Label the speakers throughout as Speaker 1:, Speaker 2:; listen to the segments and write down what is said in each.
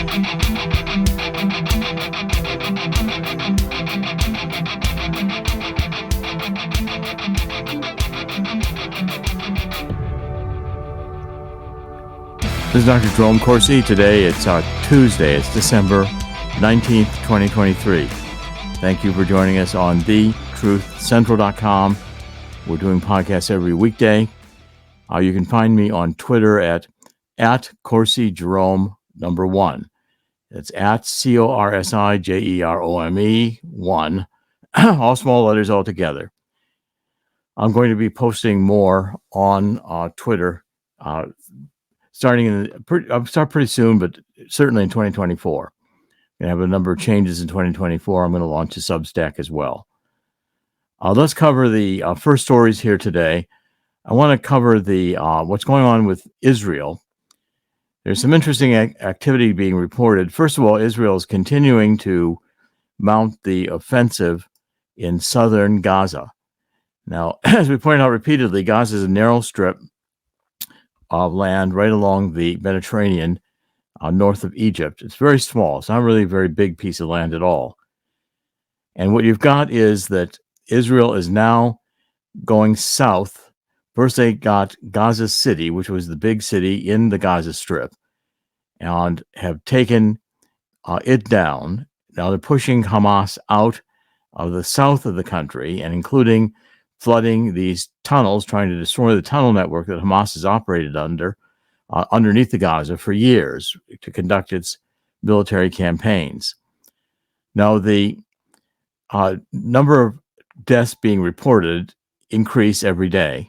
Speaker 1: This is Dr. Jerome Corsi. Today it's Tuesday. It's December 19th, 2023. Thank you for joining us on thetruthcentral.com. We're doing podcasts every weekday. You can find me on Twitter at CorsiJerome1. It's at CorsiJerome1. All small letters all together. I'm going to be posting more on Twitter I'll start pretty soon, but certainly in 2024. I'm going to have a number of changes in 2024. I'm going to launch a Substack as well. Let's cover the first stories here today. I want to cover the what's going on with Israel. There's some interesting activity being reported. First of all, Israel is continuing to mount the offensive in southern Gaza. Now, as we pointed out repeatedly, Gaza is a narrow strip of land right along the Mediterranean, north of Egypt. It's very small. It's not really a very big piece of land at all. And what you've got is that Israel is now going south. First, they got Gaza City, which was the big city in the Gaza Strip, and have taken it down. Now they're pushing Hamas out of the south of the country and including flooding these tunnels, trying to destroy the tunnel network that Hamas has operated underneath the Gaza for years to conduct its military campaigns. Now, the number of deaths being reported increase every day.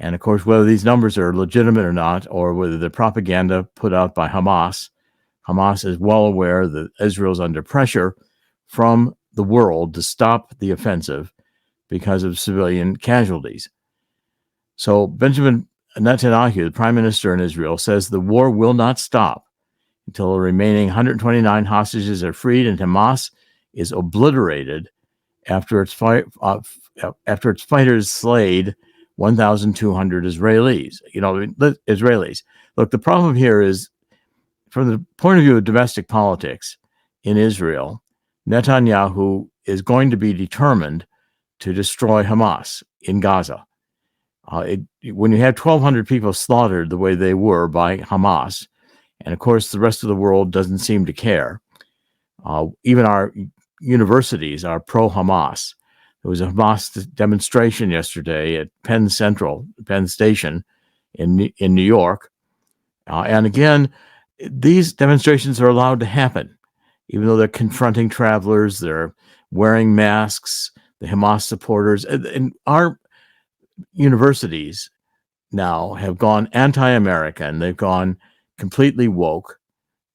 Speaker 1: And of course, whether these numbers are legitimate or not, or whether the propaganda put out by Hamas is well aware that Israel is under pressure from the world to stop the offensive because of civilian casualties. So Benjamin Netanyahu, the prime minister in Israel, says the war will not stop until the remaining 129 hostages are freed and Hamas is obliterated after its fighters slayed 1,200 Israelis. Israelis. Look, the problem here is, from the point of view of domestic politics in Israel, Netanyahu is going to be determined to destroy Hamas in Gaza. When you have 1,200 people slaughtered the way they were by Hamas, and of course the rest of the world doesn't seem to care, even our universities are pro-Hamas. There was a Hamas demonstration yesterday at Penn Station in New York. And again, these demonstrations are allowed to happen, even though they're confronting travelers, they're wearing masks. The Hamas supporters and our universities now have gone anti-American. They've gone completely woke.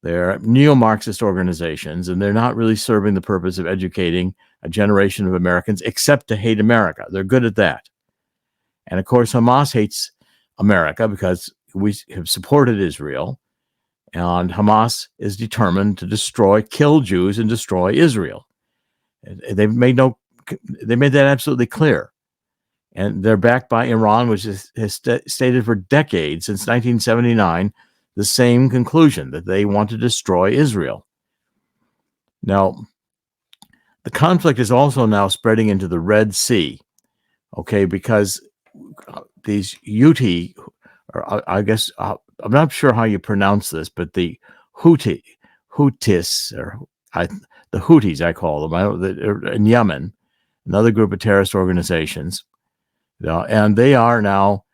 Speaker 1: They're neo-Marxist organizations, and they're not really serving the purpose of educating a generation of Americans except to hate America. They're good at that. And of course, Hamas hates America because we have supported Israel, and Hamas is determined to kill Jews and destroy Israel. They made that absolutely clear. And they're backed by Iran, which has stated for decades, since 1979, the same conclusion, that they want to destroy Israel. Now, the conflict is also now spreading into the Red Sea, because these Houthis, or I guess, I'm not sure how you pronounce this, but the Houthis, the Houthis, I call them, in Yemen, another group of terrorist organizations, and they are now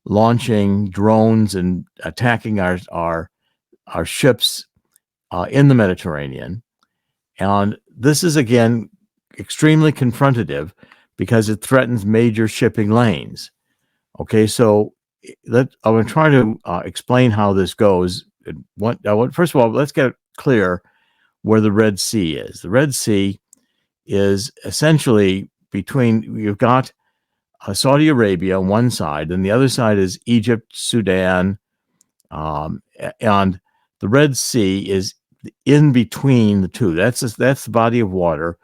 Speaker 1: launching drones and attacking our ships in the Mediterranean. And this is, again, extremely confrontative because it threatens major shipping lanes. So I'm going to try to explain how this goes. First of all, let's get clear where the Red Sea is. The Red Sea is essentially you've got Saudi Arabia on one side, and the other side is Egypt, Sudan, and the Red Sea is in between the two. That's the body of water.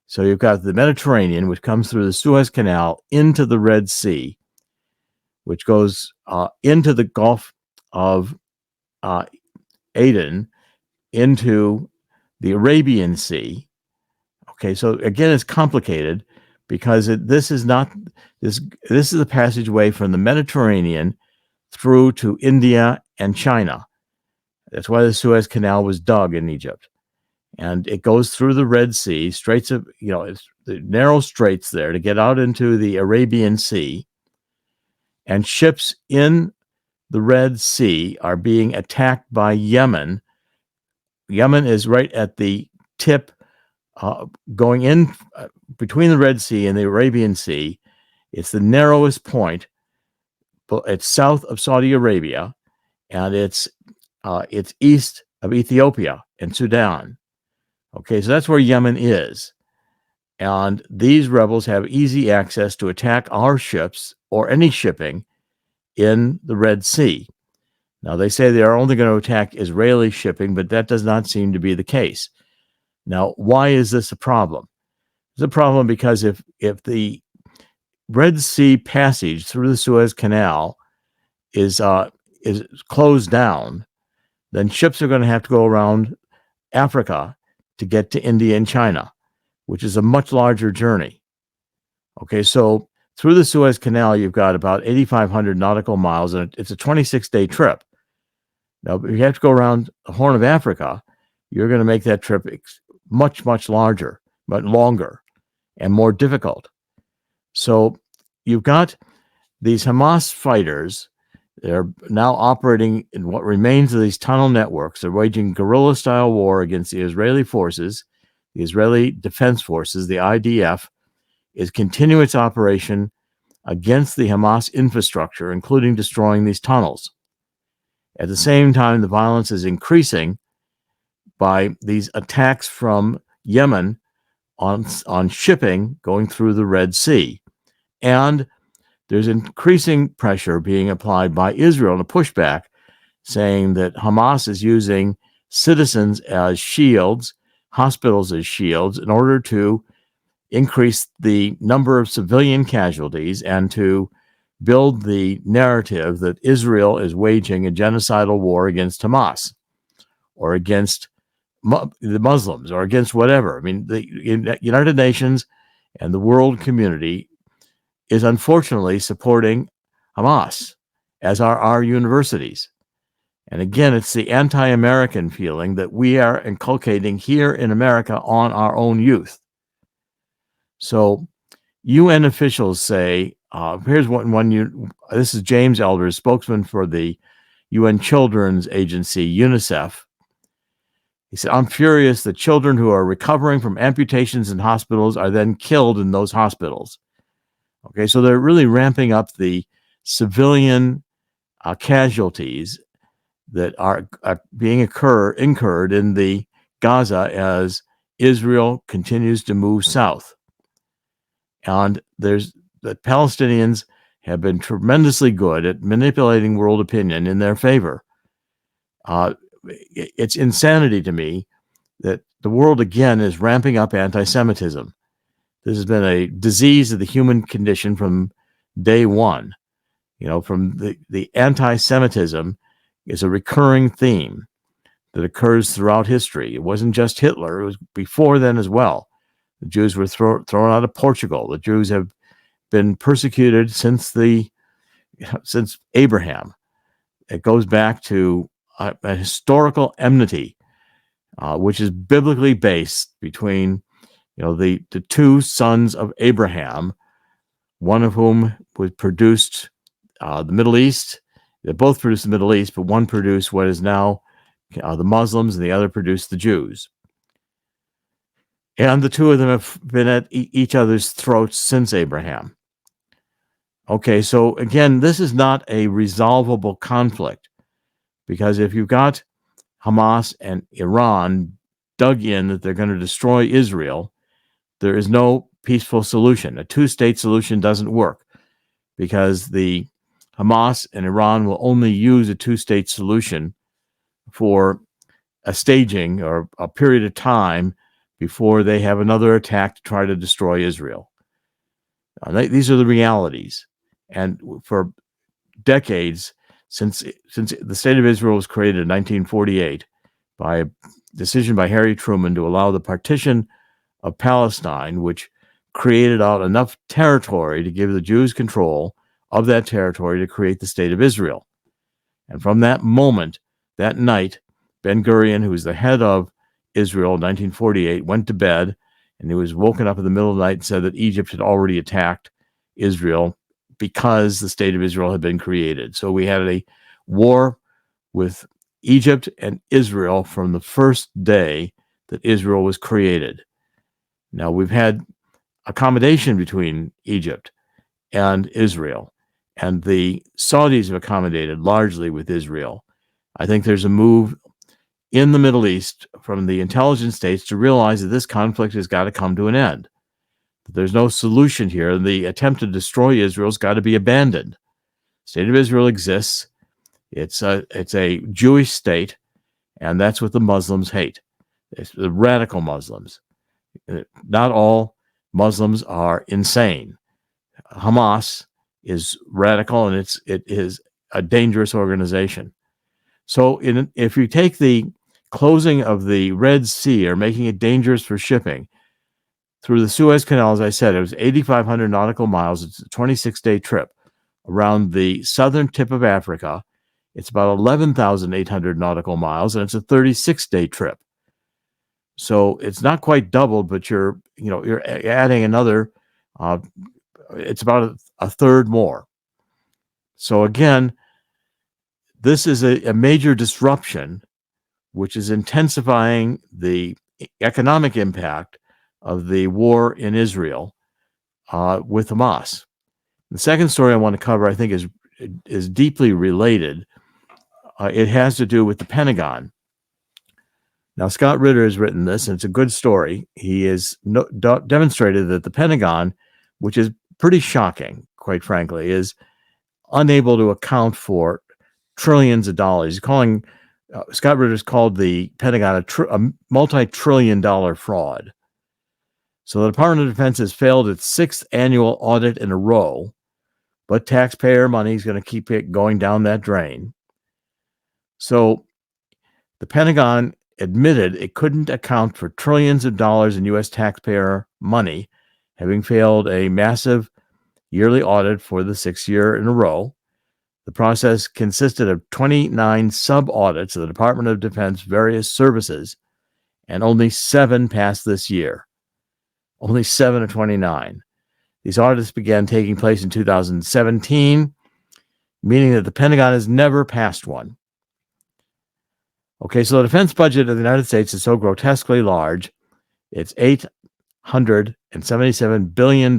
Speaker 1: So you've got the Mediterranean, which comes through the Suez Canal into the Red Sea, which goes into the Gulf of Aden, into the Arabian Sea. Okay, so again, it's complicated because this is a passageway from the Mediterranean through to India and China. That's why the Suez Canal was dug in Egypt. And it goes through the Red Sea, it's the narrow straits there to get out into the Arabian Sea. And ships in the Red Sea are being attacked by Yemen. Yemen is right at the tip, going in between the Red Sea and the Arabian Sea. It's the narrowest point. It's south of Saudi Arabia, and it's east of Ethiopia and Sudan. Okay, so that's where Yemen is. And these rebels have easy access to attack our ships or any shipping in the Red Sea. Now, they say they are only going to attack Israeli shipping, but that does not seem to be the case. Now, why is this a problem? It's a problem because if the Red Sea passage through the Suez Canal is closed down, then ships are going to have to go around Africa to get to India and China, which is a much larger journey. Okay, so through the Suez Canal, you've got about 8,500 nautical miles, and it's a 26-day trip. Now, if you have to go around the Horn of Africa, you're going to make that trip much, much larger, but longer and more difficult. So you've got these Hamas fighters. They're now operating in what remains of these tunnel networks. They're waging guerrilla-style war against the Israeli forces. The Israeli Defense Forces, the IDF, is continuing its operation against the Hamas infrastructure, including destroying these tunnels. At the same time, the violence is increasing by these attacks from Yemen on shipping going through the Red Sea. And there's increasing pressure being applied by Israel to push back, saying that Hamas is using citizens as shields, hospitals as shields, in order to increase the number of civilian casualties and to build the narrative that Israel is waging a genocidal war against Hamas or against the Muslims or against whatever. I mean, the United Nations and the world community is unfortunately supporting Hamas, as are our universities. And again, it's the anti-American feeling that we are inculcating here in America on our own youth. So UN officials say, here's this is James Elder, spokesman for the UN Children's Agency, UNICEF. He said, I'm furious that children who are recovering from amputations in hospitals are then killed in those hospitals. Okay, so they're really ramping up the civilian casualties that are being incurred in the Gaza as Israel continues to move south. And the Palestinians have been tremendously good at manipulating world opinion in their favor. It's insanity to me that the world again is ramping up anti-Semitism. This has been a disease of the human condition from day one. From the anti-Semitism is a recurring theme that occurs throughout history. It wasn't just Hitler. It was before then as well. The Jews were thrown out of Portugal. The Jews have been persecuted since Abraham. It goes back to a historical enmity, which is biblically based between the two sons of Abraham, one of whom produced the Middle East. They both produced the Middle East, but one produced what is now the Muslims, and the other produced the Jews. And the two of them have been at each other's throats since Abraham. Okay, so again, this is not a resolvable conflict, because if you've got Hamas and Iran dug in that they're going to destroy Israel, there is no peaceful solution. A two-state solution doesn't work, because the Hamas and Iran will only use a two-state solution for a staging or a period of time before they have another attack to try to destroy Israel. These are the realities. And for decades, since the State of Israel was created in 1948, by a decision by Harry Truman to allow the partition of Palestine, which created out enough territory to give the Jews control of that territory to create the state of Israel. And from that moment, that night, Ben-Gurion, who was the head of Israel in 1948, went to bed, and he was woken up in the middle of the night and said that Egypt had already attacked Israel because the state of Israel had been created. So we had a war with Egypt and Israel from the first day that Israel was created. Now, we've had accommodation between Egypt and Israel, and the Saudis have accommodated largely with Israel. I think there's a move in the Middle East from the intelligence states to realize that this conflict has got to come to an end. There's no solution here. The attempt to destroy Israel's got to be abandoned. The state of Israel exists. It's a Jewish state, and that's what the Muslims hate. It's the radical Muslims. Not all Muslims are insane. Hamas is radical, and it is a dangerous organization. So if you take the closing of the Red Sea or making it dangerous for shipping through the Suez Canal, as I said, it was 8,500 nautical miles. It's a 26-day trip around the southern tip of Africa. It's about 11,800 nautical miles, and it's a 36-day trip. So it's not quite doubled, but you're adding another. It's about a third more. So again, this is a major disruption, which is intensifying the economic impact of the war in Israel with Hamas. The second story I want to cover, I think, is deeply related. It has to do with the Pentagon. Now, Scott Ritter has written this, and it's a good story. He has demonstrated that the Pentagon, which is pretty shocking, quite frankly, is unable to account for trillions of dollars. He's calling Scott Ritter's called the Pentagon a multi-trillion-dollar fraud. So the Department of Defense has failed its sixth annual audit in a row, but taxpayer money is going to keep it going down that drain. So the Pentagon admitted it couldn't account for trillions of dollars in U.S. taxpayer money, having failed a massive yearly audit for the sixth year in a row. The process consisted of 29 sub-audits of the Department of Defense various services, and only 7 passed this year. Only 7 of 29. These audits began taking place in 2017, meaning that the Pentagon has never passed one. Okay, so the defense budget of the United States is so grotesquely large, it's $877 billion,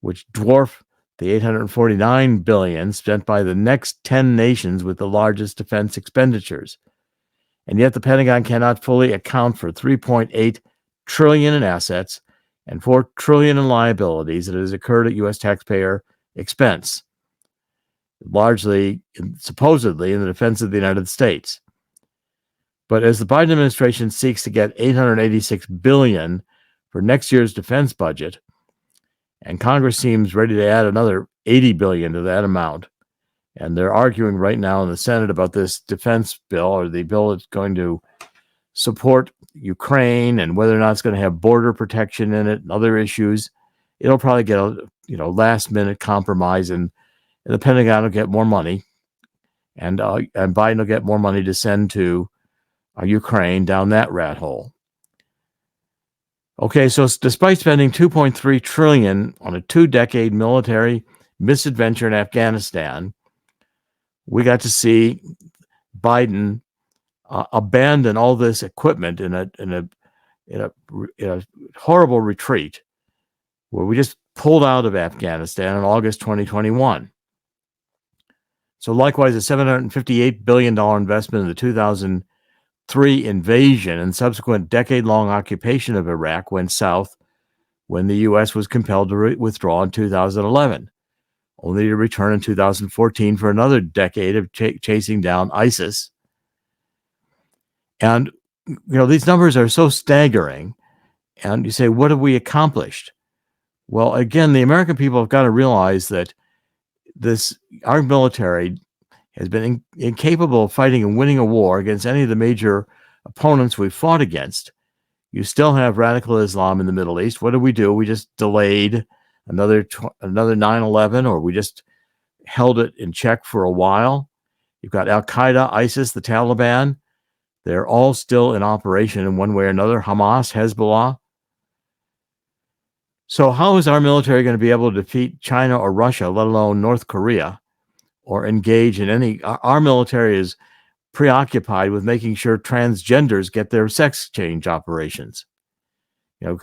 Speaker 1: which dwarf the $849 billion spent by the next 10 nations with the largest defense expenditures. And yet the Pentagon cannot fully account for $3.8 trillion in assets and $4 trillion in liabilities that has occurred at U.S. taxpayer expense, largely, supposedly, in the defense of the United States. But as the Biden administration seeks to get $886 billion for next year's defense budget, and Congress seems ready to add another $80 billion to that amount, and they're arguing right now in the Senate about this defense bill, or the bill that's going to support Ukraine and whether or not it's going to have border protection in it and other issues. It'll probably get a last minute compromise, and the Pentagon will get more money, and Biden will get more money to send to Ukraine down that rat hole. Okay, so despite spending $2.3 trillion on a 2-decade military misadventure in Afghanistan, we got to see Biden abandon all this equipment in a horrible retreat, where we just pulled out of Afghanistan in August 2021. So likewise, a $758 billion investment in the 2003 invasion and subsequent decade-long occupation of Iraq went south when the U.S. was compelled to withdraw in 2011, only to return in 2014 for another decade of chasing down ISIS. And, these numbers are so staggering. And you say, what have we accomplished? Well, again, the American people have got to realize that our military has been incapable of fighting and winning a war against any of the major opponents we've fought against. You still have radical Islam in the Middle East. What do? We just delayed another 9/11, or we just held it in check for a while. You've got Al-Qaeda, ISIS, the Taliban. They're all still in operation in one way or another. Hamas, Hezbollah. So how is our military going to be able to defeat China or Russia, let alone North Korea, or engage in any? Our military is preoccupied with making sure transgenders get their sex change operations.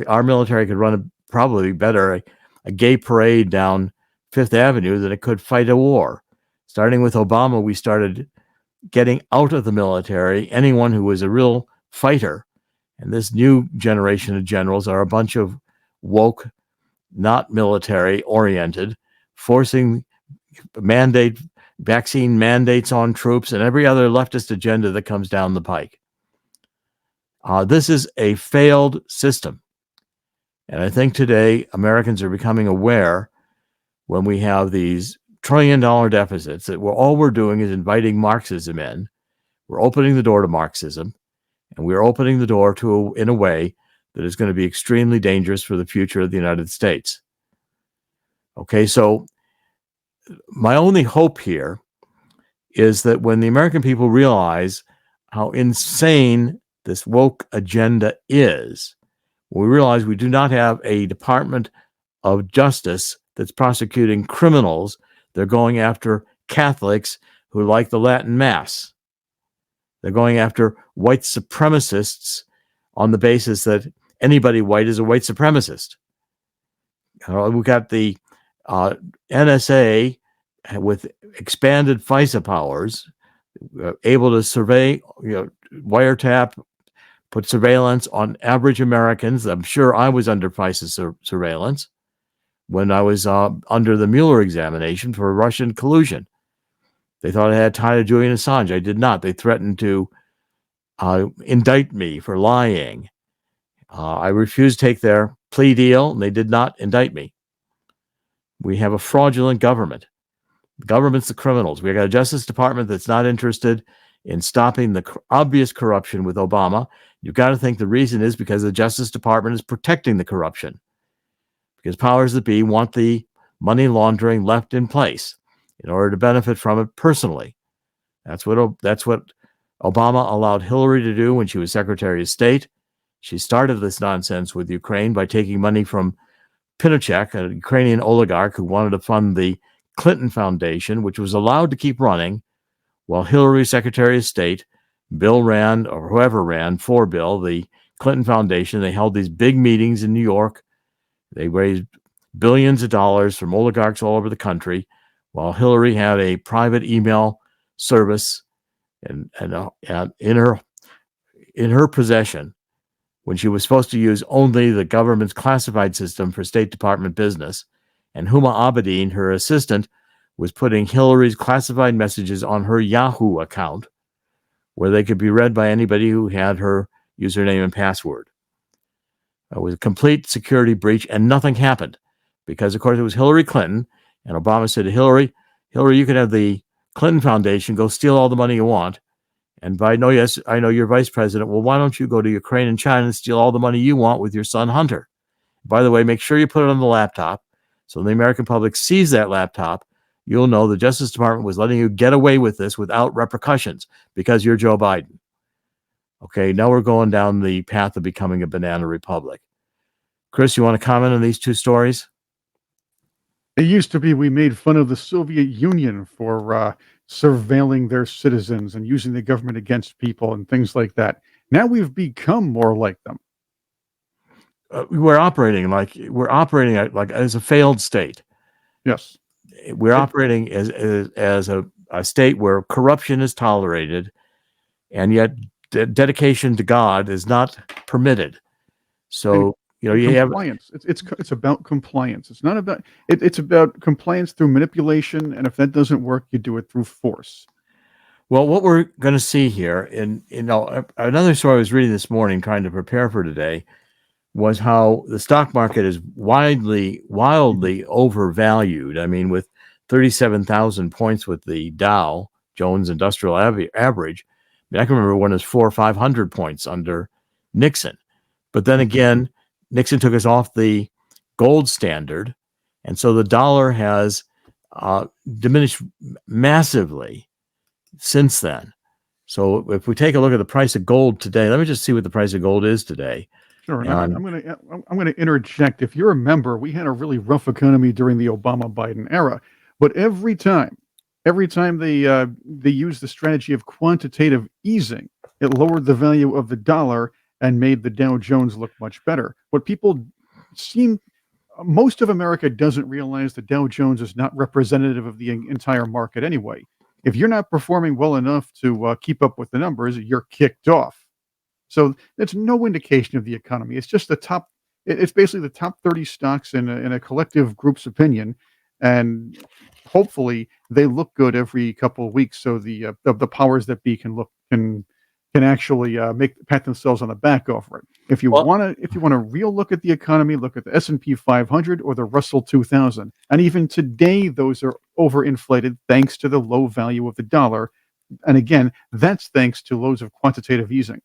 Speaker 1: Our military could run probably better a gay parade down Fifth Avenue than it could fight a war. Starting with Obama, we started getting out of the military anyone who was a real fighter. And this new generation of generals are a bunch of woke, not military oriented, forcing vaccine mandates on troops and every other leftist agenda that comes down the pike. This is a failed system. And I think today Americans are becoming aware, when we have these trillion-dollar deficits, that all we're doing is inviting Marxism in. We're opening the door to Marxism, and we're opening the door to in a way that is going to be extremely dangerous for the future of the United States. Okay, so my only hope here is that when the American people realize how insane this woke agenda is, we realize we do not have a Department of Justice that's prosecuting criminals. They're going after Catholics who like the Latin Mass. They're going after white supremacists on the basis that anybody white is a white supremacist. We've got the NSA with expanded FISA powers, able to survey, wiretap, put surveillance on average Americans. I'm sure I was under FISA surveillance when I was under the Mueller examination for Russian collusion. They thought I had tie to Julian Assange. I did not. They threatened to indict me for lying. I refused to take their plea deal, and they did not indict me. We have a fraudulent government. The government's the criminals. We've got a Justice Department that's not interested in stopping the obvious corruption with Obama. You've got to think the reason is because the Justice Department is protecting the corruption, because powers that be want the money laundering left in place in order to benefit from it personally. That's what Obama allowed Hillary to do when she was Secretary of State. She started this nonsense with Ukraine by taking money from Pinochet, a Ukrainian oligarch who wanted to fund the Clinton Foundation, which was allowed to keep running while Hillary, Secretary of State, Bill ran, or whoever ran for Bill, the Clinton Foundation. They held these big meetings in New York. They raised billions of dollars from oligarchs all over the country, while Hillary had a private email service and in her possession, when she was supposed to use only the government's classified system for State Department business. And Huma Abedin, her assistant, was putting Hillary's classified messages on her Yahoo account, where they could be read by anybody who had her username and password. It was a complete security breach, and nothing happened because, of course, it was Hillary Clinton, and Obama said to Hillary, you can have the Clinton Foundation, go steal all the money you want. And Biden, yes, I know you're vice president. Well, why don't you go to Ukraine and China and steal all the money you want with your son, Hunter? By the way, make sure you put it on the laptop. So when the American public sees that laptop, you'll know the Justice Department was letting you get away with this without repercussions because you're Joe Biden. Okay, now we're going down the path of becoming a banana republic. Chris, you want to comment on these two stories?
Speaker 2: It used to be we made fun of the Soviet Union for surveilling their citizens and using the government against people and things like that. Now we've become more like them.
Speaker 1: We're operating like as a failed state.
Speaker 2: Yes,
Speaker 1: we're operating as a state where corruption is tolerated, and yet dedication to God is not permitted. So you have
Speaker 2: compliance. It's about compliance. It's not about it's about compliance through manipulation, and if that doesn't work, you do it through force.
Speaker 1: Well, what we're going to see here, another story I was reading this morning, trying to prepare for today, was how the stock market is wildly overvalued. I mean, with 37,000 points with the Dow Jones Industrial Average. I mean, I can remember when it was 400 or 500 points under Nixon. But then again, Nixon took us off the gold standard. And so the dollar has diminished massively since then. So if we take a look at the price of gold today, let me just see what the price of gold is today.
Speaker 2: Sure. And I'm going to interject. If you remember, we had a really rough economy during the Obama-Biden era, but every time they used the strategy of quantitative easing, it lowered the value of the dollar and made the Dow Jones look much better. What people most of America doesn't realize the Dow Jones is not representative of the entire market anyway. If you're not performing well enough to keep up with the numbers, you're kicked off. So it's no indication of the economy. It's just it's basically the top 30 stocks in a collective group's opinion. And hopefully they look good every couple of weeks. So the powers that be can actually pat themselves on the back over it. If you want a real look at the economy, look at the S&P 500 or the Russell 2000. And even today, those are overinflated thanks to the low value of the dollar. And again, that's thanks to loads of quantitative easing.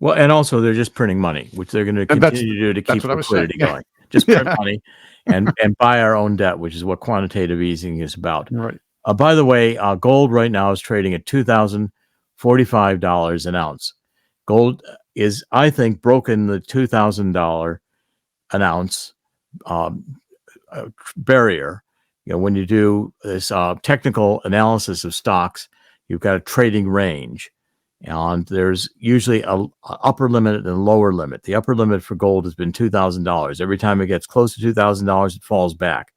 Speaker 1: Well, and also they're just printing money, which they're going to continue to do to keep liquidity going. Just print money and buy our own debt, which is what quantitative easing is about.
Speaker 2: Right.
Speaker 1: By the way, gold right now is trading at $2,045 an ounce. Gold is, I think, broken the $2,000 an ounce barrier. You know, when you do this technical analysis of stocks, you've got a trading range. And there's usually an upper limit and a lower limit. The upper limit for gold has been $2,000. Every time it gets close to $2,000, it falls back.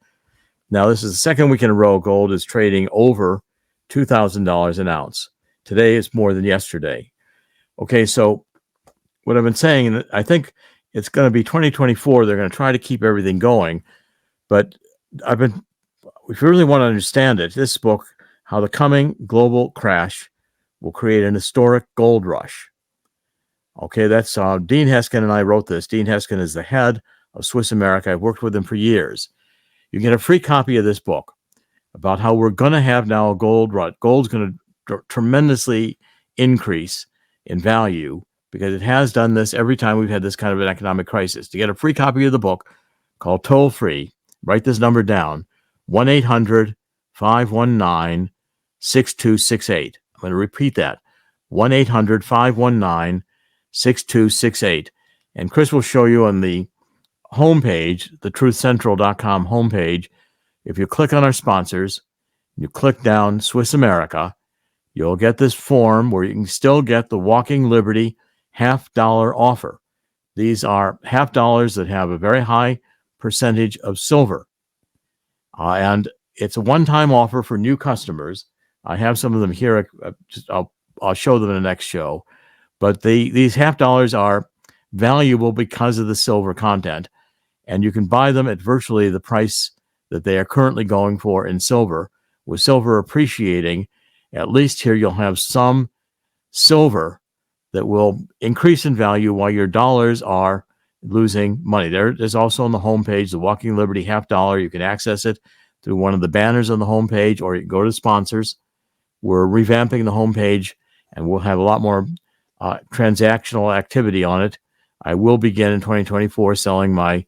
Speaker 1: Now, this is the second week in a row gold is trading over $2,000 an ounce. Today, it's more than yesterday. Okay, so what I've been saying, I think it's going to be 2024. They're going to try to keep everything going. But if you really want to understand it, this book, How the Coming Global Crash will Create an Historic Gold Rush. Okay, that's Dean Heskin and I wrote this. Dean Heskin is the head of Swiss America. I've worked with him for years. You get a free copy of this book about how we're going to have now a gold rush. Gold's going to tremendously increase in value because it has done this every time we've had this kind of an economic crisis. To get a free copy of the book, call toll free. Write this number down, 1-800-519-6268. I'm going to repeat that, 1-800-519-6268. And Chris will show you on the homepage, the truthcentral.com homepage, if you click on our sponsors, you click down Swiss America, you'll get this form where you can still get the Walking Liberty $50 offer. These are $50 that have a very high percentage of silver. And it's a one-time offer for new customers. I have some of them here. I'll show them in the next show. But these $50 are valuable because of the silver content. And you can buy them at virtually the price that they are currently going for in silver. With silver appreciating, at least here you'll have some silver that will increase in value while your dollars are losing money. There's also on the homepage, the Walking Liberty $50. You can access it through one of the banners on the homepage, or you can go to sponsors. We're revamping the homepage, and we'll have a lot more transactional activity on it. I will begin in 2024 selling my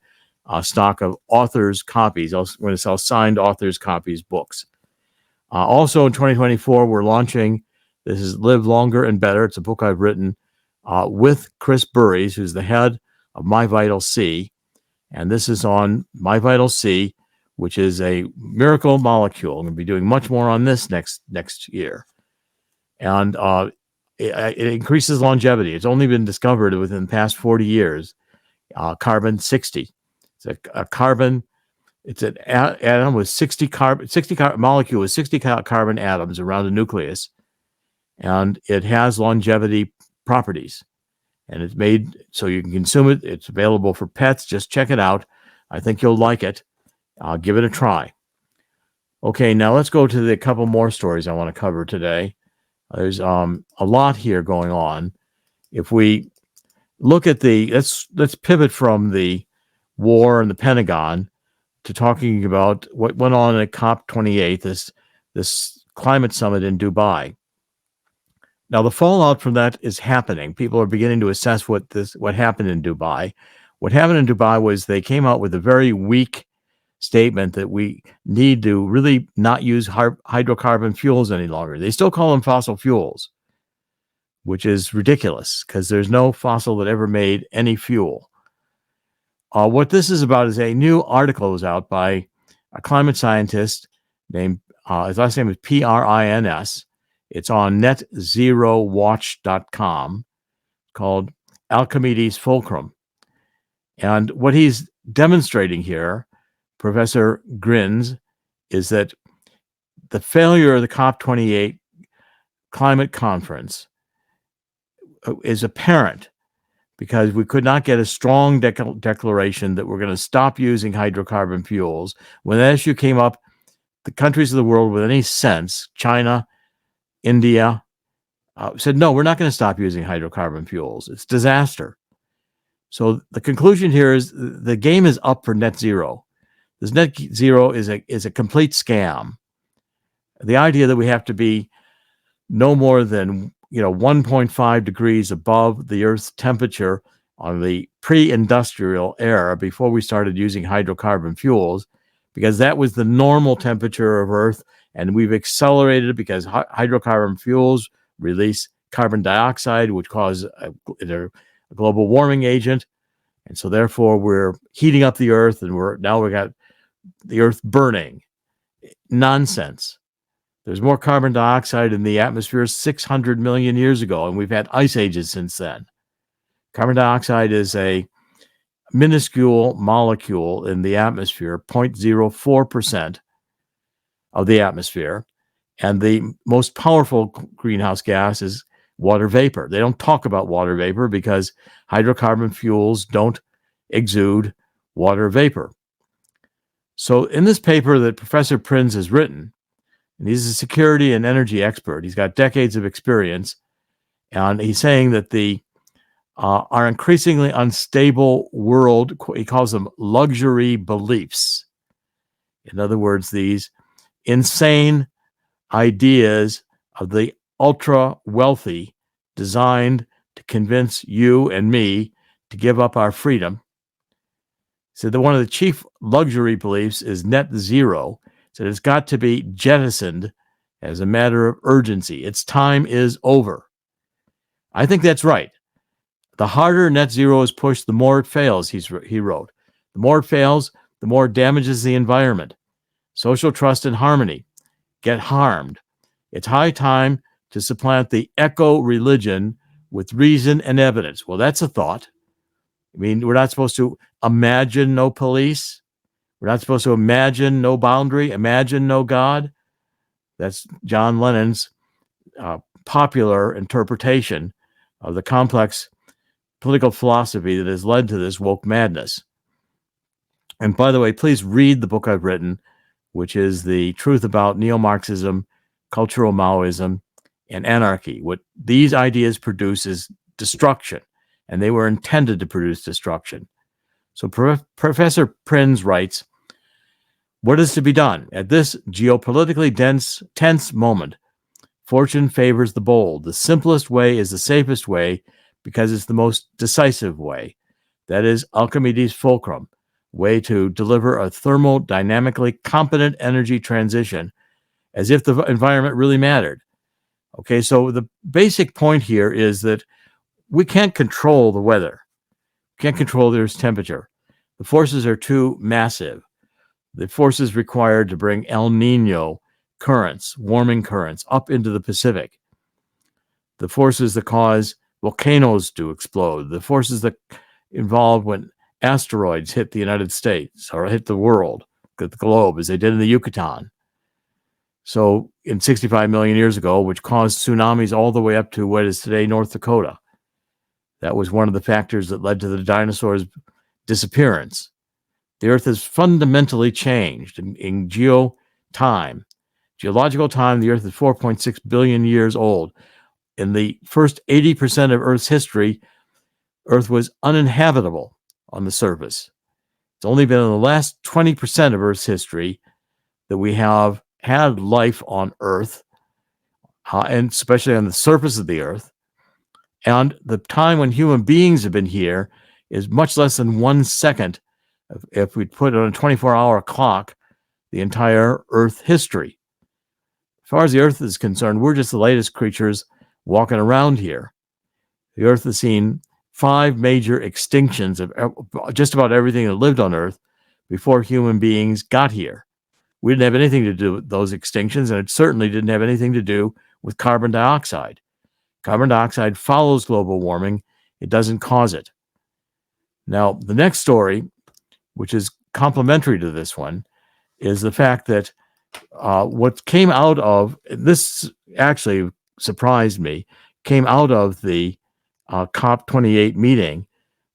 Speaker 1: stock of authors' copies. I'm going to sell signed authors' copies books. Also in 2024, we're launching, this is Live Longer and Better. It's a book I've written with Chris Burries, who's the head of My Vital C. And this is on My Vital C, which is a miracle molecule. I'm going to be doing much more on this next year. And it increases longevity. It's only been discovered within the past 40 years. Carbon 60. It's a carbon. It's an atom with 60 molecule with 60 carbon atoms around the nucleus, and it has longevity properties. And it's made so you can consume it. It's available for pets. Just check it out. I think you'll like it. Give it a try. Okay, now let's go to the couple more stories I want to cover today. There's a lot here going on. If we look at let's pivot from the war and the Pentagon to talking about what went on at COP28, this climate summit in Dubai. Now, the fallout from that is happening. People are beginning to assess what happened in Dubai. What happened in Dubai was they came out with a very weak statement that we need to really not use hydrocarbon fuels any longer. They still call them fossil fuels, which is ridiculous because there's no fossil that ever made any fuel. What this is about is a new article was out by a climate scientist named, his last name is Prins. It's on netzerowatch.com, called Archimedes Fulcrum. And what he's demonstrating here, Professor Grins, is that the failure of the COP28 climate conference is apparent because we could not get a strong declaration that we're going to stop using hydrocarbon fuels. When that issue came up, the countries of the world with any sense, China, India, said, no, we're not going to stop using hydrocarbon fuels. It's disaster. So the conclusion here is the game is up for net zero. This net zero is a complete scam. The idea that we have to be no more than 1.5 degrees above the Earth's temperature on the pre-industrial era before we started using hydrocarbon fuels, because that was the normal temperature of Earth, and we've accelerated it because hydrocarbon fuels release carbon dioxide, which causes a global warming agent, and so therefore we're heating up the Earth, and we got the Earth burning. Nonsense. There's more carbon dioxide in the atmosphere 600 million years ago, and we've had ice ages since then. Carbon dioxide is a minuscule molecule in the atmosphere, 0.04% of the atmosphere, and the most powerful greenhouse gas is water vapor. They don't talk about water vapor because hydrocarbon fuels don't exude water vapor. So in this paper that Professor Prins has written, and he's a security and energy expert, he's got decades of experience, and he's saying that our increasingly unstable world, he calls them luxury beliefs. In other words, these insane ideas of the ultra wealthy designed to convince you and me to give up our freedom. So that one of the chief luxury beliefs is net zero. So it's got to be jettisoned as a matter of urgency. Its time is over. I think that's right. The harder net zero is pushed, the more it fails, he wrote. The more it fails, the more it damages the environment. Social trust and harmony get harmed. It's high time to supplant the eco-religion with reason and evidence. Well, that's a thought. I mean, we're not supposed to imagine no police. We're not supposed to imagine no boundary, imagine no God. That's John Lennon's popular interpretation of the complex political philosophy that has led to this woke madness. And by the way, please read the book I've written, which is The Truth About Neo-Marxism, Cultural Maoism, and Anarchy. What these ideas produce is destruction, and they were intended to produce destruction. So Professor Prins writes, what is to be done? At this geopolitically tense moment, fortune favors the bold. The simplest way is the safest way because it's the most decisive way. That is Archimedes Fulcrum, way to deliver a thermodynamically competent energy transition as if the environment really mattered. Okay, so the basic point here is that we can't control the weather. Can't control the Earth's temperature. The forces are too massive. The forces required to bring El Nino currents, warming currents, up into the Pacific. The forces that cause volcanoes to explode. The forces that involved when asteroids hit the United States or hit the world, the globe, as they did in the Yucatan. So in 65 million years ago, which caused tsunamis all the way up to what is today North Dakota. That was one of the factors that led to the dinosaurs' disappearance. The Earth has fundamentally changed in geological time. The Earth is 4.6 billion years old. In the first 80% of Earth's history, Earth was uninhabitable on the surface. It's only been in the last 20% of Earth's history that we have had life on Earth, and especially on the surface of the Earth. And the time when human beings have been here is much less than 1 second if we put it on a 24-hour clock, the entire Earth history. As far as the Earth is concerned, we're just the latest creatures walking around here. The Earth has seen 5 major extinctions of just about everything that lived on Earth before human beings got here. We didn't have anything to do with those extinctions, and it certainly didn't have anything to do with carbon dioxide. Carbon dioxide follows global warming. It doesn't cause it. Now, the next story, which is complementary to this one, is the fact that what came out of this actually surprised me, came out of the COP28 meeting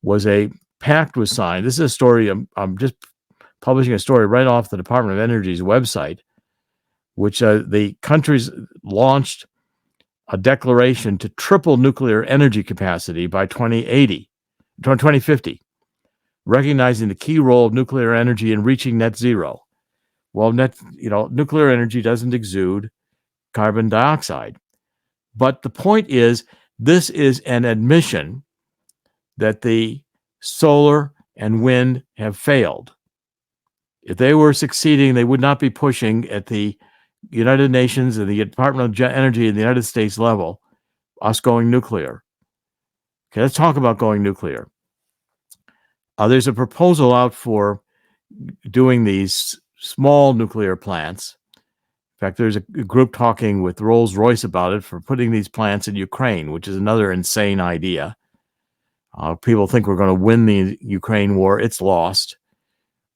Speaker 1: was a pact was signed. This is a story, I'm just publishing a story right off the Department of Energy's website, which the countries launched a declaration to triple nuclear energy capacity by 2050, recognizing the key role of nuclear energy in reaching net zero. Well, nuclear energy doesn't exude carbon dioxide. But the point is, this is an admission that the solar and wind have failed. If they were succeeding, they would not be pushing at the United Nations and the Department of Energy in the United States level, us going nuclear. Okay, let's talk about going nuclear. There's a proposal out for doing these small nuclear plants. In fact, there's a group talking with Rolls-Royce about it for putting these plants in Ukraine, which is another insane idea. People think we're going to win the Ukraine war. It's lost.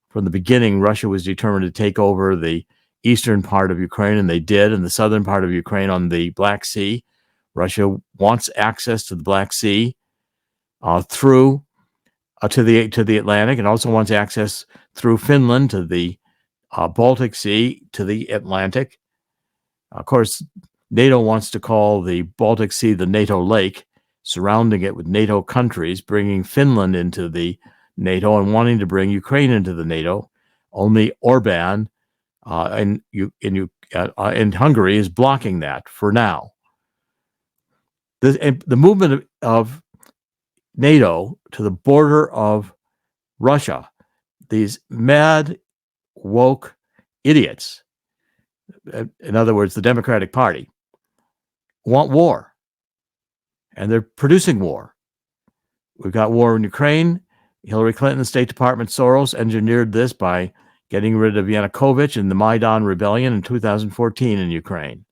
Speaker 1: From the beginning, Russia was determined to take over the eastern part of Ukraine, and they did, and the southern part of Ukraine on the Black Sea. Russia wants access to the Black Sea through to the Atlantic, and also wants access through Finland to the Baltic Sea to the Atlantic. Of course, NATO wants to call the Baltic Sea the NATO lake, surrounding it with NATO countries, bringing Finland into the NATO and wanting to bring Ukraine into the NATO. Only Orban in Hungary is blocking that for now. The movement of NATO to the border of Russia, these mad, woke idiots, in other words, the Democratic Party, want war. And they're producing war. We've got war in Ukraine. Hillary Clinton, the State Department, Soros engineered this by getting rid of Yanukovych and the Maidan rebellion in 2014 in Ukraine.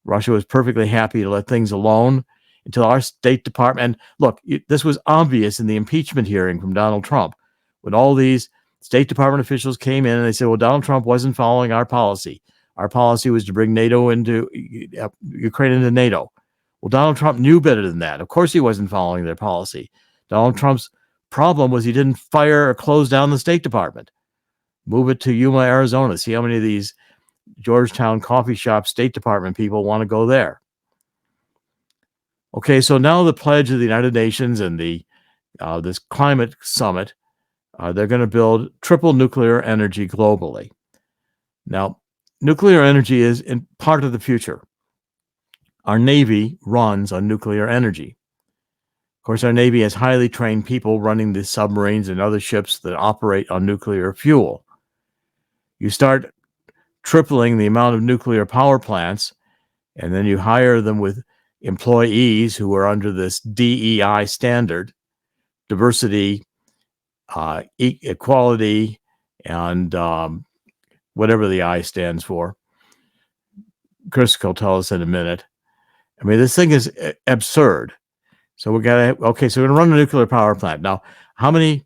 Speaker 1: Russia was perfectly happy to let things alone until our State Department, and look, this was obvious in the impeachment hearing from Donald Trump, when all these State Department officials came in and they said, well, Donald Trump wasn't following our policy. Our policy was to bring NATO into Ukraine into NATO. Well, Donald Trump knew better than that. Of course, he wasn't following their policy. Donald Trump's problem was he didn't fire or close down the State Department. Move it to Yuma, Arizona. See how many of these Georgetown coffee shop State Department people want to go there. Okay, so now the pledge of the United Nations and the this climate summit, they're going to build triple nuclear energy globally. Now, nuclear energy is in part of the future. Our Navy runs on nuclear energy. Of course, our Navy has highly trained people running the submarines and other ships that operate on nuclear fuel. You start tripling the amount of nuclear power plants, and then you hire them with employees who are under this DEI standard, diversity, equality, and whatever the I stands for. Chris will tell us in a minute. I mean, this thing is absurd. So we're going to run a nuclear power plant. Now, how many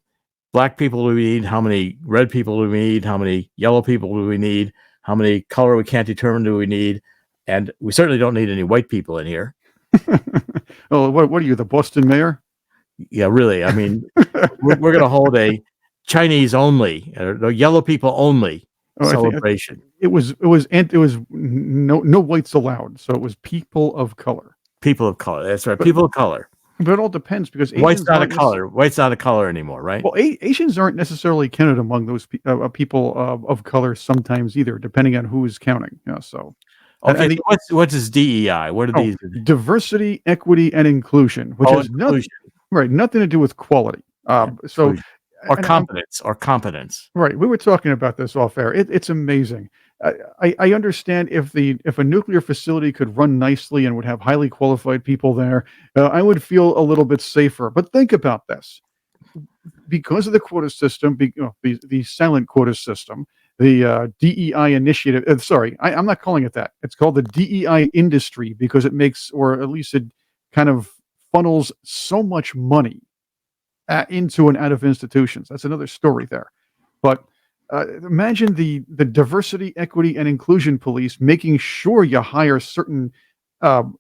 Speaker 1: black people do we need? How many red people do we need? How many yellow people do we need? How many color we can't determine do we need? And we certainly don't need any white people in here.
Speaker 2: Oh, what are you, the Boston mayor?
Speaker 1: Yeah, really. I mean, we're going to hold a Chinese only, yellow people only celebration.
Speaker 2: It was no whites allowed. So it was people of color.
Speaker 1: People of color. That's right. People of color.
Speaker 2: But it all depends because
Speaker 1: White's
Speaker 2: Asians
Speaker 1: not a
Speaker 2: aren't
Speaker 1: color. White's not a color anymore, right?
Speaker 2: well, Asians aren't necessarily counted among those people of color sometimes either, depending on who is counting. You know, so
Speaker 1: Okay,
Speaker 2: and
Speaker 1: so what's this DEI? What are
Speaker 2: oh,
Speaker 1: these?
Speaker 2: diversity, equity, and inclusion, which
Speaker 1: Oh,
Speaker 2: has
Speaker 1: inclusion,
Speaker 2: nothing to do with quality. So,
Speaker 1: inclusion, or
Speaker 2: and
Speaker 1: competence, or competence.
Speaker 2: right, we were talking about this off air. It's amazing. I understand if a nuclear facility could run nicely and would have highly qualified people there, I would feel a little bit safer. But think about this: because of the quota system, the silent quota system, the DEI initiative. Sorry, I'm not calling it that. It's called the DEI industry because it makes, or at least it kind of funnels so much money into and out of institutions. That's another story there. But imagine the diversity, equity, and inclusion police making sure you hire certain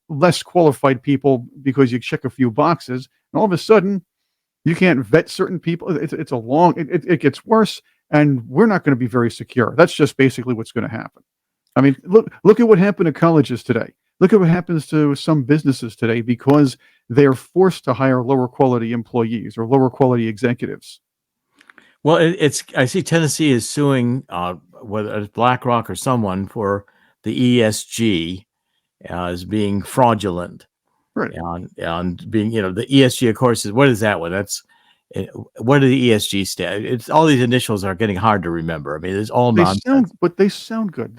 Speaker 2: less qualified people because you check a few boxes, and all of a sudden you can't vet certain people. It's a long. It gets worse, and we're not going to be very secure. That's just basically what's going to happen. I mean, look at what happened to colleges today. Look at what happens to some businesses today because they're forced to hire lower quality employees or lower quality executives.
Speaker 1: Well, it's I see Tennessee is suing whether it's BlackRock or someone for the ESG as being fraudulent
Speaker 2: Right.
Speaker 1: and being, the ESG, of course, is what is that one? That's what do the ESG stand? It's all these initials are getting hard to remember. I mean, it's all nonsense.
Speaker 2: They sound good.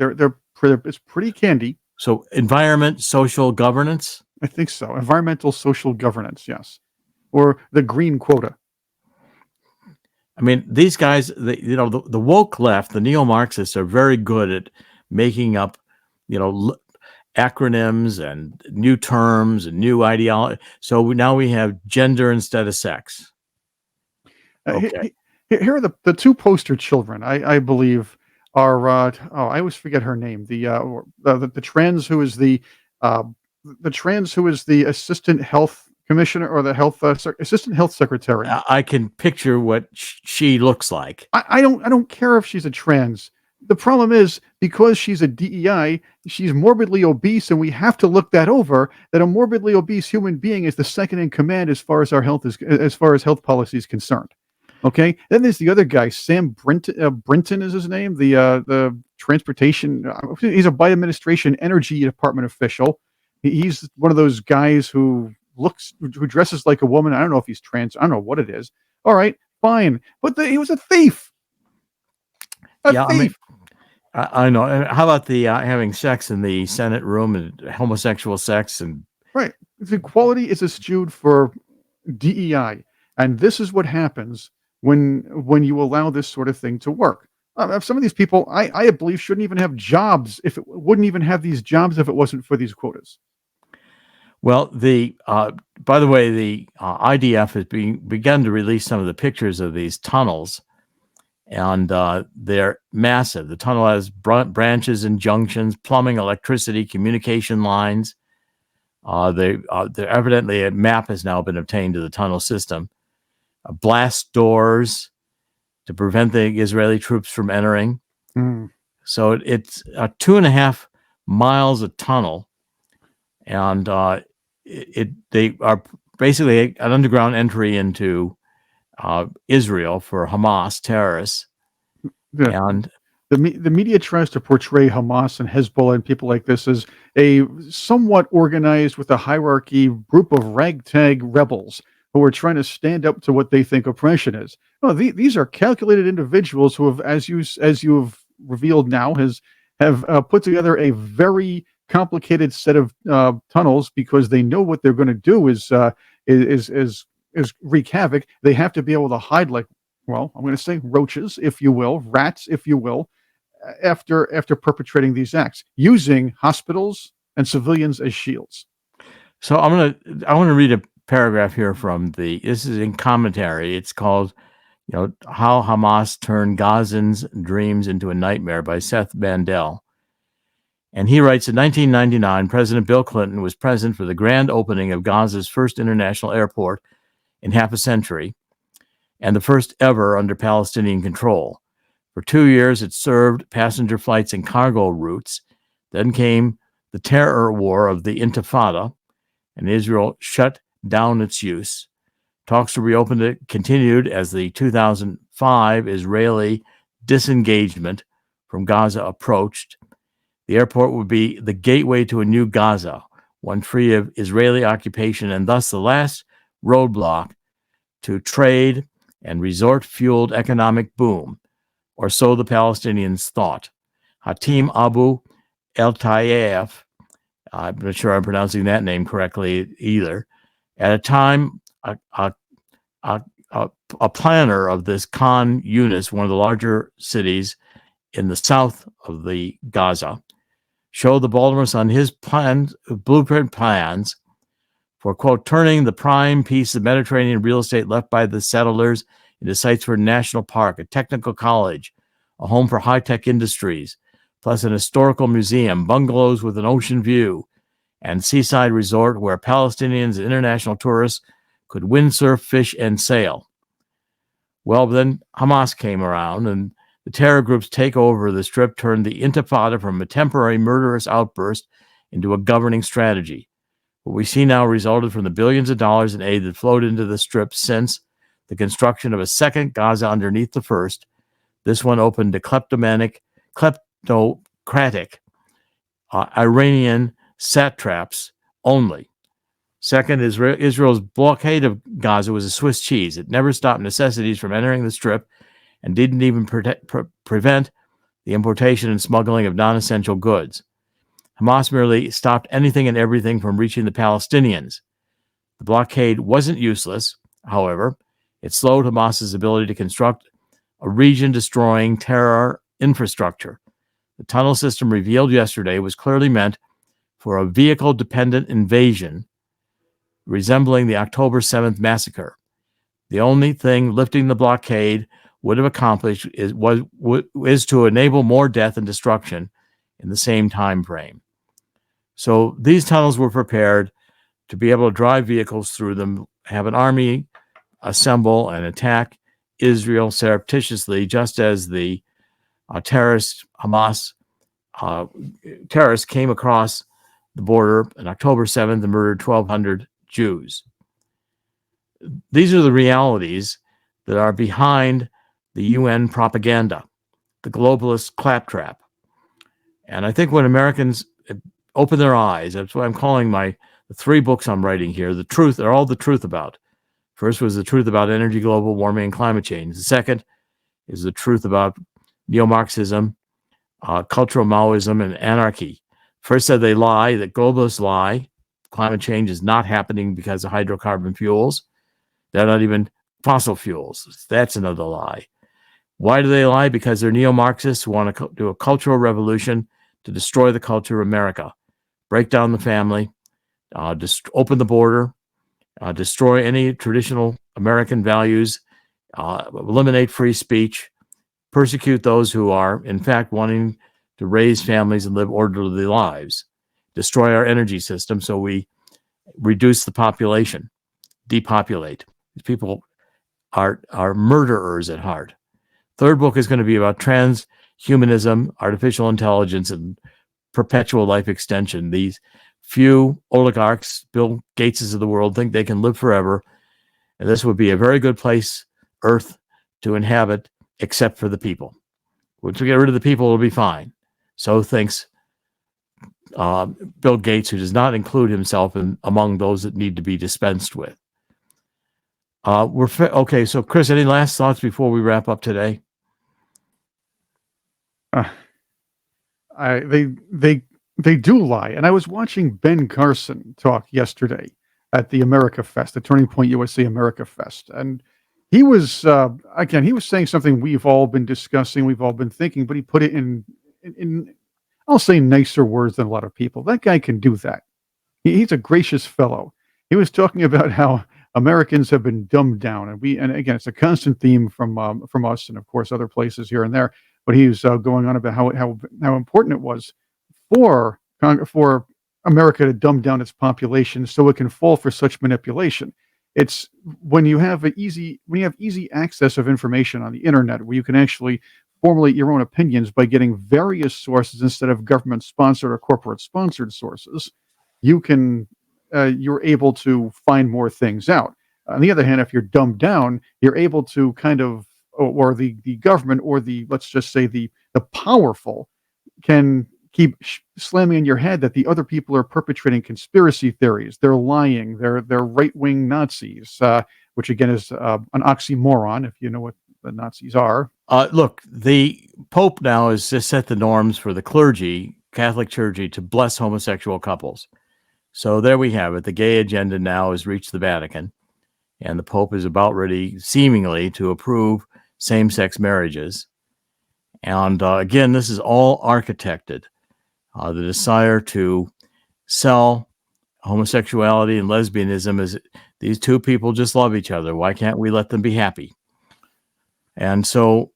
Speaker 2: It's pretty candy.
Speaker 1: So, environment, social governance.
Speaker 2: I think so. Environmental social governance, yes, or the green quota.
Speaker 1: I mean, these guys, the woke left, the neo-Marxists are very good at making up, acronyms and new terms and new ideology. So now we have gender instead of sex. Okay.
Speaker 2: Here are the two poster children. I believe are I always forget her name. The trans who is the assistant health commissioner or the health assistant health secretary.
Speaker 1: I can picture what she looks like.
Speaker 2: I don't care if she's a trans. The problem is because she's a DEI, she's morbidly obese, and we have to look that over. That a morbidly obese human being is the second in command as far as health policy is concerned. Okay. Then there's the other guy, Sam Brinton is his name. The transportation. He's a by administration energy department official. He's one of those guys who dresses like a woman. I don't know if he's trans. I don't know what it is. All right, fine. But he was a thief. A thief.
Speaker 1: I mean, I know. How about the having sex in the Senate room and homosexual sex and
Speaker 2: right? The equality is eschewed for DEI, and this is what happens when you allow this sort of thing to work. Some of these people, I believe, shouldn't even have jobs if it wouldn't even have these jobs if it wasn't for these quotas.
Speaker 1: Well, by the way, the IDF has begun to release some of the pictures of these tunnels, and they're massive. The tunnel has branches and junctions, plumbing, electricity, communication lines. They're evidently a map has now been obtained to the tunnel system. Blast doors to prevent the Israeli troops from entering.
Speaker 2: Mm.
Speaker 1: So it's 2.5 miles of tunnel, and they are basically an underground entry into Israel for Hamas terrorists.
Speaker 2: Yeah.
Speaker 1: And
Speaker 2: the media tries to portray Hamas and Hezbollah and people like this as a somewhat organized with a hierarchy group of ragtag rebels who are trying to stand up to what they think oppression is. No, these are calculated individuals who have, as you have revealed now, have put together a very complicated set of tunnels because they know what they're going to do is wreak havoc. They have to be able to hide, like, well, I'm going to say roaches, if you will, rats, if you will, after perpetrating these acts, using hospitals and civilians as shields.
Speaker 1: So I want to read a paragraph here from this is in commentary. It's called, How Hamas Turned Gazans' Dreams into a Nightmare by Seth Bandel. And he writes, in 1999, President Bill Clinton was present for the grand opening of Gaza's first international airport in half a century, and the first ever under Palestinian control. For 2 years, it served passenger flights and cargo routes. Then came the terror war of the Intifada, and Israel shut down its use. Talks to reopen it continued as the 2005 Israeli disengagement from Gaza approached. The airport would be the gateway to a new Gaza, one free of Israeli occupation, and thus the last roadblock to trade and resort-fueled economic boom, or so the Palestinians thought. Hatim Abu El-Tayef, I'm not sure I'm pronouncing that name correctly either, at a time a planner of this Khan Yunis, one of the larger cities in the south of the Gaza, showed the Baltimore Sun his blueprint plans for, quote, turning the prime piece of Mediterranean real estate left by the settlers into sites for a national park, a technical college, a home for high-tech industries, plus an historical museum, bungalows with an ocean view, and seaside resort where Palestinians and international tourists could windsurf, fish, and sail. Well, then Hamas came around, and the terror group's takeover of the Strip turned the Intifada from a temporary murderous outburst into a governing strategy. What we see now resulted from the billions of dollars in aid that flowed into the Strip since the construction of a second Gaza underneath the first. This one opened to kleptocratic Iranian satraps only. Second, Israel's blockade of Gaza was a Swiss cheese. It never stopped necessities from entering the Strip and didn't even prevent the importation and smuggling of non-essential goods. Hamas merely stopped anything and everything from reaching the Palestinians. The blockade wasn't useless, however. It slowed Hamas's ability to construct a region-destroying terror infrastructure. The tunnel system revealed yesterday was clearly meant for a vehicle-dependent invasion resembling the October 7th massacre. The only thing lifting the blockade would have accomplished is to enable more death and destruction in the same time frame. So these tunnels were prepared to be able to drive vehicles through them, have an army assemble and attack Israel surreptitiously, just as the Hamas terrorists came across the border on October 7th and murdered 1,200 Jews. These are the realities that are behind the UN propaganda, the globalist claptrap. And I think when Americans open their eyes, that's what I'm calling the 3 books I'm writing here, the truth, they're all the truth about. First was the truth about energy, global warming, and climate change. The second is the truth about Neo-Marxism, cultural Maoism, and anarchy. First said they lie, that globalists lie. Climate change is not happening because of hydrocarbon fuels. They're not even fossil fuels. That's another lie. Why do they lie? Because they're neo-Marxists who want to do a cultural revolution to destroy the culture of America, break down the family, open the border, destroy any traditional American values, eliminate free speech, persecute those who are, in fact, wanting to raise families and live orderly lives, destroy our energy system so we reduce the population, depopulate. These people are murderers at heart. Third book is going to be about transhumanism, artificial intelligence, and perpetual life extension. These few oligarchs, Bill Gateses of the world, think they can live forever, and this would be a very good place, Earth, to inhabit, except for the people. Once we get rid of the people, it'll be fine. So thinks Bill Gates, who does not include himself among those that need to be dispensed with. Okay, so Chris, any last thoughts before we wrap up today?
Speaker 2: They do lie. And I was watching Ben Carson talk yesterday at the America Fest, the Turning Point USA America Fest. And he was, he was saying something we've all been discussing, we've all been thinking, but he put it in I'll say nicer words than a lot of people. That guy can do that. He's a gracious fellow. He was talking about how Americans have been dumbed down. And again, it's a constant theme from us and, of course, other places here and there. But he was going on about how important it was for America to dumb down its population so it can fall for such manipulation. It's when you have easy access of information on the internet, where you can actually formulate your own opinions by getting various sources instead of government-sponsored or corporate-sponsored sources. You can you're able to find more things out. On the other hand, if you're dumbed down, you're able to kind of, or the government, or let's just say the powerful, can keep slamming in your head that the other people are perpetrating conspiracy theories. They're lying. They're right-wing Nazis, which again is an oxymoron, if you know what the Nazis are.
Speaker 1: Look, the Pope now has just set the norms for the clergy, Catholic clergy, to bless homosexual couples. So there we have it. The gay agenda now has reached the Vatican, and the Pope is about ready, seemingly, to approve same-sex marriages. And again, this is all architected. The desire to sell homosexuality and lesbianism as these two people just love each other. Why can't we let them be happy? And so,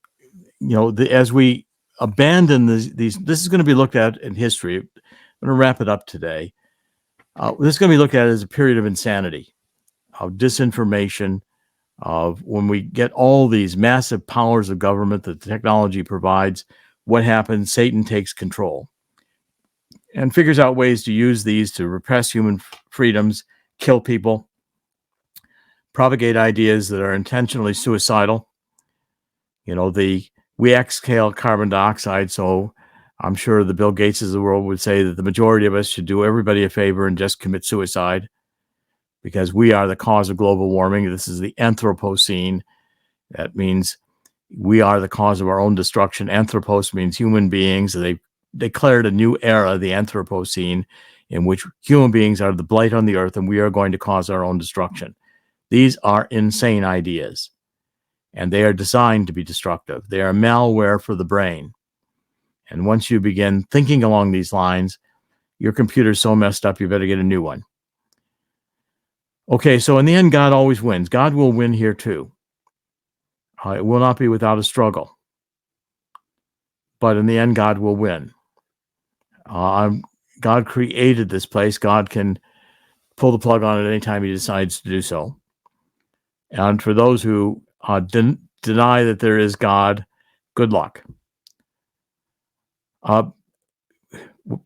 Speaker 1: as we abandon this is going to be looked at in history. I'm going to wrap it up today. This is going to be looked at as a period of insanity, of disinformation, of when we get all these massive powers of government that the technology provides. What happens? Satan takes control and figures out ways to use these to repress human freedoms, kill people, propagate ideas that are intentionally suicidal. We exhale carbon dioxide, so I'm sure the Bill Gateses of the world would say that the majority of us should do everybody a favor and just commit suicide, because we are the cause of global warming. This is the Anthropocene. That means we are the cause of our own destruction. Anthropos means human beings. They declared a new era, the Anthropocene, in which human beings are the blight on the earth and we are going to cause our own destruction. These are insane ideas, and they are designed to be destructive. They are malware for the brain. And once you begin thinking along these lines, your computer's so messed up, you better get a new one. Okay, so in the end, God always wins. God will win here too. It will not be without a struggle. But in the end, God will win. God created this place. God can pull the plug on it anytime he decides to do so. And for those who deny that there is God, good luck.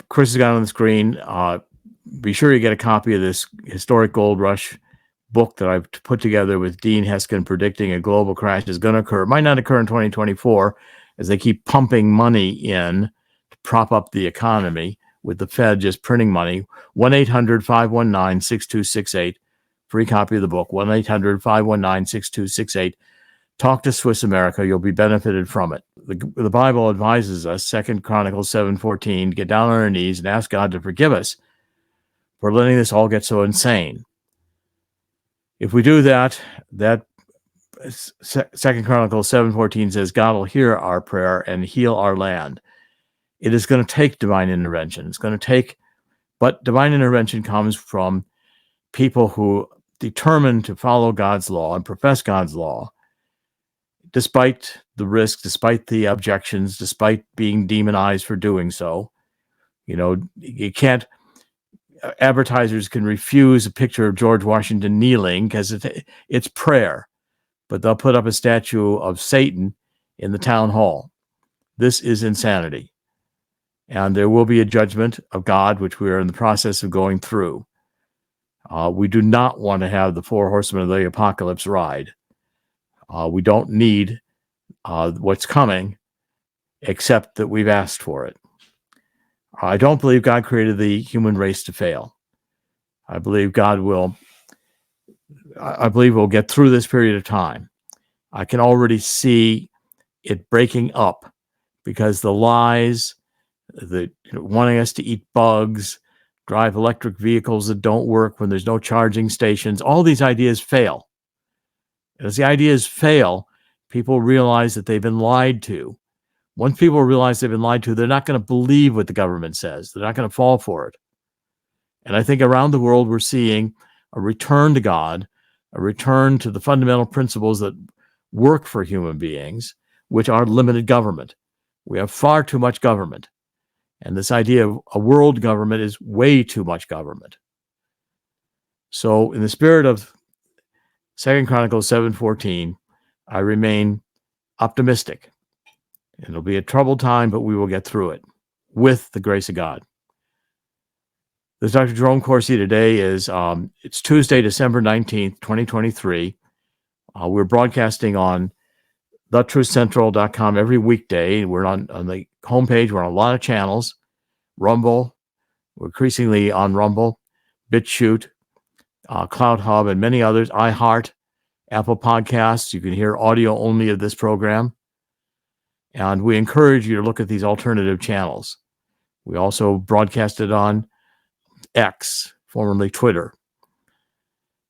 Speaker 1: Chris has got on the screen. Be sure you get a copy of this historic gold rush book that I've put together with Dean Heskin predicting a global crash is going to occur. It might not occur in 2024 as they keep pumping money in to prop up the economy with the Fed just printing money. 1-800-519-6268. Free copy of the book. 1-800-519-6268. Talk to Swiss America. You'll be benefited from it. The Bible advises us, 2 Chronicles 7:14, get down on our knees and ask God to forgive us for letting this all get so insane. If we do that 2 Chronicles 7:14 says God will hear our prayer and heal our land. It is going to take divine intervention. But divine intervention comes from people who determine to follow God's law and profess God's law, despite the risk, despite the objections, despite being demonized for doing so. You can't. Advertisers can refuse a picture of George Washington kneeling because it's prayer, but they'll put up a statue of Satan in the town hall. This is insanity. And there will be a judgment of God, which we are in the process of going through. We do not want to have the 4 horsemen of the apocalypse ride. We don't need what's coming, except that we've asked for it. I don't believe God created the human race to fail. I believe we'll get through this period of time. I can already see it breaking up because the lies, wanting us to eat bugs, drive electric vehicles that don't work when there's no charging stations, all these ideas fail. As the ideas fail, people realize that they've been lied to. Once people realize they've been lied to, they're not going to believe what the government says. They're not going to fall for it. And I think around the world, we're seeing a return to God, a return to the fundamental principles that work for human beings, which are limited government. We have far too much government. And this idea of a world government is way too much government. So in the spirit of 2 Chronicles 7:14, I remain optimistic. It'll be a troubled time, but we will get through it with the grace of God. This is Dr. Jerome Corsi. Today is it's Tuesday, December 19th, 2023. We're broadcasting on thetruthcentral.com every weekday. We're on the homepage. We're on a lot of channels. Rumble. We're increasingly on Rumble, BitChute, Cloud Hub, and many others. iHeart, Apple Podcasts. You can hear audio only of this program. And we encourage you to look at these alternative channels. We also broadcasted on X, formerly Twitter.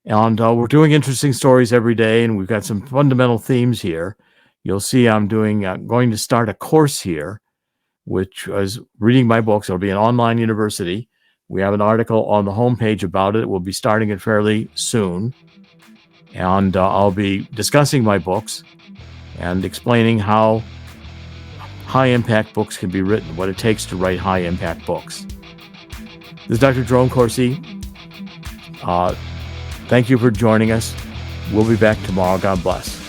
Speaker 1: And we're doing interesting stories every day, and we've got some fundamental themes here. You'll see I'm going to start a course here, which is reading my books. It'll be an online university. We have an article on the homepage about it. We'll be starting it fairly soon. And I'll be discussing my books and explaining how high-impact books can be written, what it takes to write high-impact books. This is Dr. Jerome Corsi. Thank you for joining us. We'll be back tomorrow. God bless.